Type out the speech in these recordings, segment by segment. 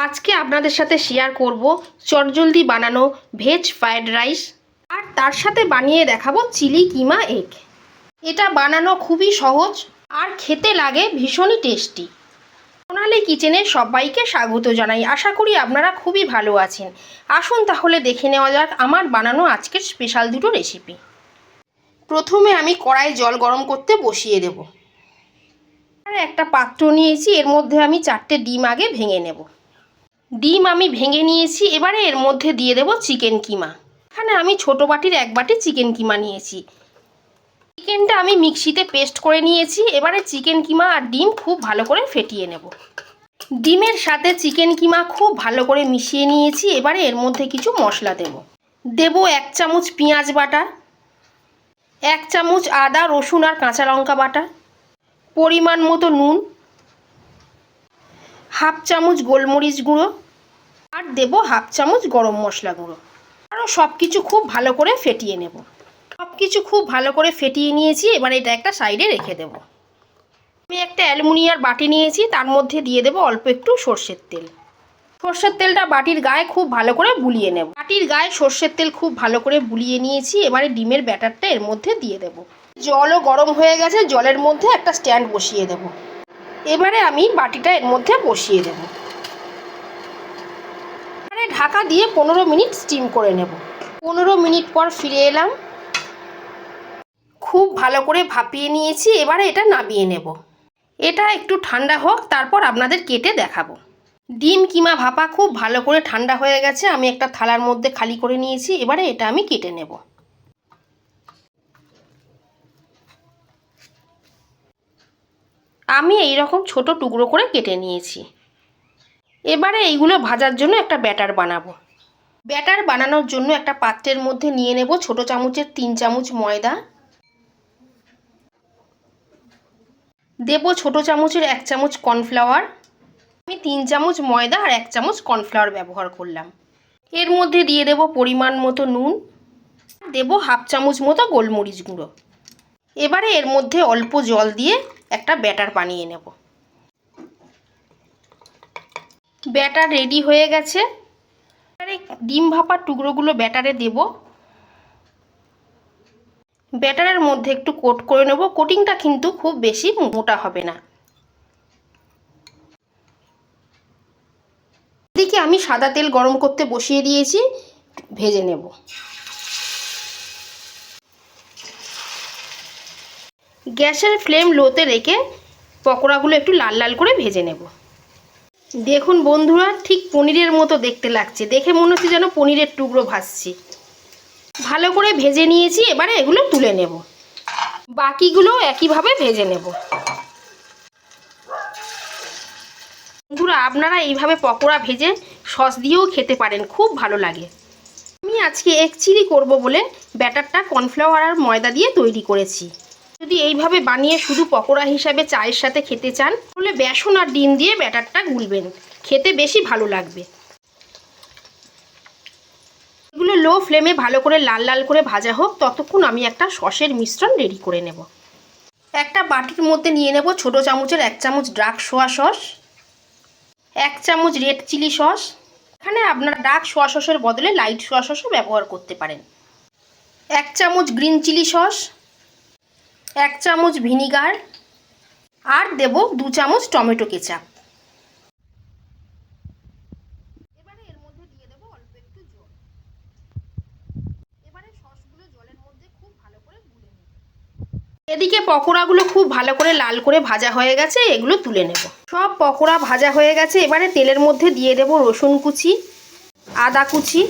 আজকে আপনাদের সাথে শেয়ার করব চটজলদি বানানো ভেজ ফ্রাইড রাইস, আর তার সাথে বানিয়ে দেখাবো চিলি কিমা এগ। এটা বানানো খুবই সহজ আর খেতে লাগে ভীষণই টেস্টি। সোনালী কিচেনে সবাইকে স্বাগত জানাই। আশা করি আপনারা খুবই ভালো আছেন। আসুন তাহলে দেখে নেওয়া যাক আমার বানানো আজকের স্পেশাল দুটো রেসিপি। প্রথমে আমি কড়াই জল গরম করতে বসিয়ে দেব। আর একটা পাত্র নিয়েছি, এর মধ্যে আমি 4টে ডিম আগে ভেঙে নেব। ডিম আমি ভেঙে নিয়েছি। এবারে এর মধ্যে দিয়ে দেব চিকেন কিমা। এখানে আমি ছোটো বাটির 1 বাটি চিকেন কিমা নিয়েছি। চিকেনটা আমি মিক্সিতে পেস্ট করে নিয়েছি। এবারে চিকেন কিমা আর ডিম খুব ভালো করে ফেটিয়ে নেব। ডিমের সাথে চিকেন কিমা খুব ভালো করে মিশিয়ে নিয়েছি। এবারে এর মধ্যে কিছু মশলা দেব 1 চামচ পেঁয়াজ বাটা, 1 চামচ আদা রসুন আর কাঁচা লঙ্কা বাটা, পরিমাণ মতো নুন, 1/2 চামচ গোলমরিচ গুঁড়ো, আর দেব 1/2 চামচ গরম মশলা গুঁড়ো। আরও সব কিছু খুব ভালো করে ফেটিয়ে নেব। সব কিছু খুব ভালো করে ফেটিয়ে নিয়েছি। এবার এটা একটা সাইডে রেখে দেব। আমি একটা অ্যালুমিনিয়াম বাটি নিয়েছি, তার মধ্যে দিয়ে দেব অল্প একটু সর্ষের তেল। সর্ষের তেলটা বাটির গায়ে খুব ভালো করে বুলিয়ে নেব। বাটির গায়ে সর্ষের তেল খুব ভালো করে বুলিয়ে নিয়েছি। এবারে ডিমের ব্যাটারটা এর মধ্যে দিয়ে দেব। জলও গরম হয়ে গেছে, জলের মধ্যে একটা স্ট্যান্ড বসিয়ে দেব। এবারে আমি বাটিটা এর মধ্যে বসিয়ে দেব। এবারে ঢাকা দিয়ে 15 মিনিট স্টিম করে নেব। 15 মিনিট পর ফিরে এলাম। খুব ভালো করে ভাপিয়ে নিয়েছি। এবারে এটা নামিয়ে নেব। এটা একটু ঠান্ডা হোক, তারপর আপনাদের কেটে দেখাবো। ডিম কিমা ভাপা খুব ভালো করে ঠান্ডা হয়ে গেছে। আমি একটা থালার মধ্যে খালি করে নিয়েছি। এবারে এটা আমি কেটে নেব। আমি এই রকম ছোট টুকরো করে কেটে নিয়েছি। এবারে এইগুলো ভাজার জন্য একটা ব্যাটার বানাবো। ব্যাটার বানানোর জন্য একটা পাত্রের মধ্যে নিয়ে নেব ছোট চামচের 3 চামচ ময়দা, দেব ছোট চামচের 1 চামচ কর্নফ্লাওয়ার। আমি 3 চামচ ময়দা আর 1 চামচ কর্নফ্লাওয়ার ব্যবহার করলাম। এর মধ্যে দিয়ে দেব পরিমাণ মতো নুন, দেব 1/2 চামচ মতো গোলমরিচ গুঁড়ো। এবারে এর মধ্যে অল্প জল দিয়ে একটা ব্যাটার বানিয়ে নেব। ব্যাটার রেডি হয়ে গেছে। এবারে ডিম ভাপার টুকরোগুলো ব্যাটারে দেব। ব্যাটারের মধ্যে একটু কোট করে নেব। কোটিংটা কিন্তু খুব বেশি মোটা হবে না। এদিকে আমি সাদা তেল গরম করতে বসিয়ে দিয়েছি, ভেজে নেব। গ্যাসের ফ্লেম লোতে রেখে পকোড়াগুলো একটু লাল লাল করে ভেজে নেব। দেখুন বন্ধুরা, ঠিক পনিরের মতো দেখতে লাগছে। দেখে মনে হচ্ছে যেন পনিরের টুকরো ভাজছি। ভালো করে ভেজে নিয়েছি। এবারে এগুলো তুলে নেব। বাকিগুলো একইভাবে ভেজে নেব। বন্ধুরা, আপনারা এইভাবে পকোড়া ভেজে সস দিয়েও খেতে পারেন, খুব ভালো লাগে। আমি আজকে এগ চিলি করব বলে ব্যাটারটা কর্নফ্লাওয়ার আর ময়দা দিয়ে তৈরি করেছি। যদি এইভাবে বানিয়ে শুধু পকোড়া হিসাবে চায়ের সাথে খেতে চান, তাহলে বেসন আর ডিম দিয়ে ব্যাটারটা গুলবেন, খেতে বেশি ভালো লাগবে। এগুলো লো ফ্লেমে ভালো করে লাল লাল করে ভাজা হোক, ততক্ষণ আমি একটা সসের মিশ্রণ রেডি করে নেব। একটা বাটির মধ্যে নিয়ে নেব ছোট চামচের 1 চামচ ডার্ক সোয়া সস, 1 চামচ রেড চিলি সস। এখানে আপনারা ডার্ক সোয়া সসের বদলে লাইট সোয়া সসও ব্যবহার করতে পারেন। 1 চামচ গ্রিন চিলি সস, 1 চামচ ভিনিগার, আর দেব 2 চামচ টমেটো কেচাপ। এবারে এর মধ্যে দিয়ে দেব অল্প একটু জল। এবারে সসগুলো জলের মধ্যে খুব ভালো করে গুলে নেব। এদিকে পকোড়াগুলো খুব ভালো করে লাল করে ভাজা হয়ে গেছে, এগুলো তুলে নেব। সব পকোড়া ভাজা হয়ে গেছে। এবারে তেলের মধ্যে দিয়ে দেব রসুন কুচি, আদা কুচি।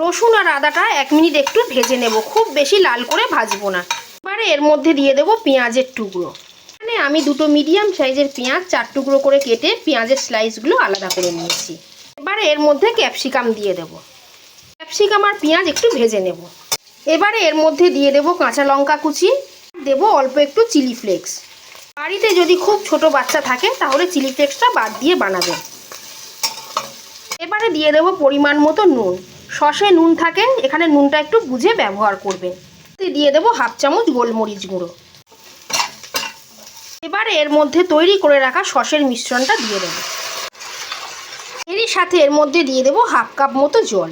রসুন আর আদাটা 1 মিনিট একটু ভেজে নেব, খুব বেশি লাল করে ভাজবো না। এবারে এর মধ্যে দিয়ে দেব পেঁয়াজের টুকরো। এখানে আমি দুটো মিডিয়াম সাইজের পেঁয়াজ 4 টুকরো করে কেটে পেঁয়াজের স্লাইসগুলো আলাদা করে নিয়েছি। এবারে এর মধ্যে ক্যাপসিকাম দিয়ে দেব। ক্যাপসিকাম আর পেঁয়াজ একটু ভেজে নেব। এবারে এর মধ্যে দিয়ে দেব কাঁচা লঙ্কা কুচি, দেব অল্প একটু চিলি ফ্লেক্স। বাড়িতে যদি খুব ছোট বাচ্চা থাকে তাহলে চিলি ফ্লেক্সটা বাদ দিয়ে বানাবেন। এবারে দিয়ে দেব পরিমাণ মতো নুন। সসে নুন থাকে, এখানে নুনটা একটু বুঝে ব্যবহার করবেন। দিয়ে দেব 1/2 চামচ গোলমরিচ গুঁড়ো। এবারে এর মধ্যে তৈরি করে রাখা সসের মিশ্রণটা দিয়ে দেব। এর এরই সাথে এর মধ্যে দিয়ে দেবো 1/2 কাপ মতো জল।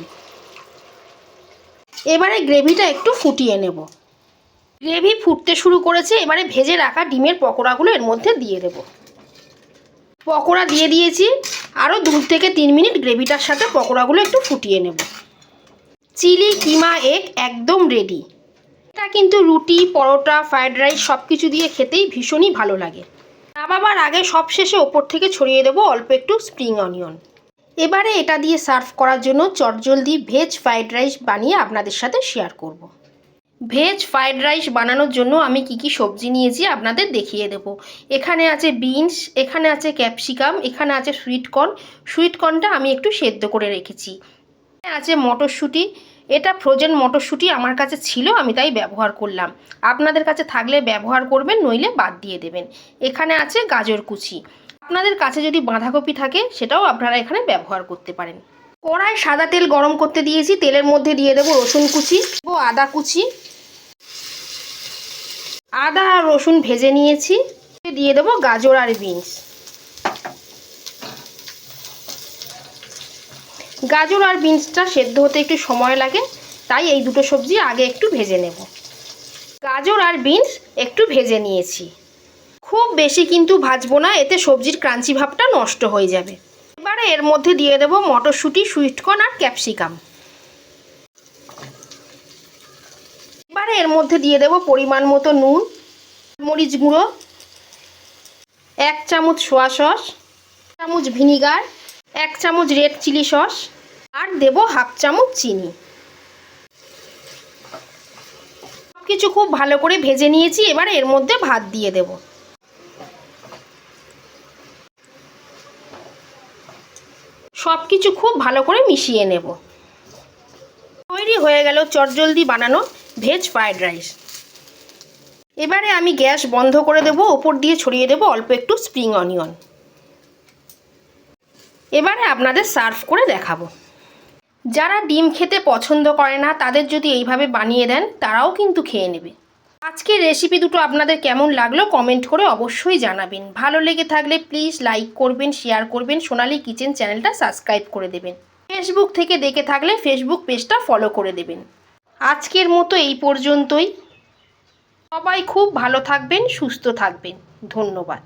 এবারে গ্রেভিটা একটু ফুটিয়ে নেব। গ্রেভি ফুটতে শুরু করেছে, এবারে ভেজে রাখা ডিমের পকোড়াগুলো এর মধ্যে দিয়ে দেব। পকোড়া দিয়ে দিয়েছি, আরও 2 থেকে 3 মিনিট গ্রেভিটার সাথে পকোড়াগুলো একটু ফুটিয়ে নেব। চিলি কিমা এগ একদম রেডি। এটা কিন্তু রুটি, পরোটা, ফ্রায়েড রাইস সব কিছু দিয়ে খেতেই ভীষণই ভালো লাগে। নামাবার আগে সবশেষে ওপর থেকে ছড়িয়ে দেবো অল্প একটু স্প্রিং অনিয়ন। এবারে এটা দিয়ে সার্ভ করার জন্য চটজলদি ভেজ ফ্রায়েড রাইস বানিয়ে আপনাদের সাথে শেয়ার করব। ভেজ ফ্রায়েড রাইস বানানোর জন্য আমি কি সবজি নিয়েছি আপনাদের দেখিয়ে দেব। এখানে আছে বিনস, এখানে আছে ক্যাপসিকাম, এখানে আছে সুইটকর্নটা আমি একটু সেদ্ধ করে রেখেছি। এখানে আছে মটরশুঁটি, এটা ফ্রোজেন মটরশুঁটি আমার কাছে ছিল, আমি তাই ব্যবহার করলাম। আপনাদের কাছে থাকলে ব্যবহার করবেন, নইলে বাদ দিয়ে দেবেন। এখানে আছে গাজর কুচি, আপনাদের কাছে যদি বাঁধাকপি থাকে সেটাও আপনারা এখানে ব্যবহার করতে পারেন। কড়াই সাদা তেল গরম করতে দিয়েছি, তেলের মধ্যে দিয়ে দেবো রসুন কুচি ও আদা কুচি। আদা আর রসুন ভেজে নিয়েছি, দিয়ে দেবো গাজর আর বিনস। গাজর আর বিনসটা সেদ্ধ হতে একটু সময় লাগে, তাই এই দুটো সবজি আগে একটু ভেজে নেব। গাজর আর বিনস একটু ভেজে নিয়েছি, খুব বেশি কিন্তু ভাজবো না, এতে সবজির ক্রাঞ্চি ভাবটা নষ্ট হয়ে যাবে। এবারে এর মধ্যে দিয়ে দেবো মটরশুঁটি, সুইটকর্ন আর ক্যাপসিকাম। এবারে এর মধ্যে দিয়ে দেবো পরিমাণ মতো নুন, মরিচ গুঁড়ো, 1 চামচ সোয়া সস, 1 চামচ ভিনিগার, 1 চামচ রেড চিলি সস আর দেবো 1/2 চামচ চিনি। সব কিছু খুব ভালো করে ভেজে নিয়েছি, এবারে এর মধ্যে ভাত দিয়ে দেব। সব কিছু খুব ভালো করে মিশিয়ে নেব। তৈরি হয়ে গেল চটজলদি বানানো ভেজ ফ্রায়েড রাইস। এবারে আমি গ্যাস বন্ধ করে দেব, ওপর দিয়ে ছড়িয়ে দেব অল্প একটু স্প্রিং অনিয়ন। এবারে আপনাদের সার্ভ করে দেখাবো। যারা ডিম খেতে পছন্দ করে না তাদের যদি এইভাবে বানিয়ে দেন তারাও কিন্তু খেয়ে নেবে। আজকের রেসিপি দুটো আপনাদের কেমন লাগলো কমেন্ট করে অবশ্যই জানাবেন। ভালো লেগে থাকলে প্লিজ লাইক করবেন, শেয়ার করবেন, সোনালী কিচেন চ্যানেলটা সাবস্ক্রাইব করে দেবেন। ফেসবুক থেকে দেখে থাকলে ফেসবুক পেজটা ফলো করে দেবেন। আজকের মতো এই পর্যন্তই। সবাই খুব ভালো থাকবেন, সুস্থ থাকবেন। ধন্যবাদ।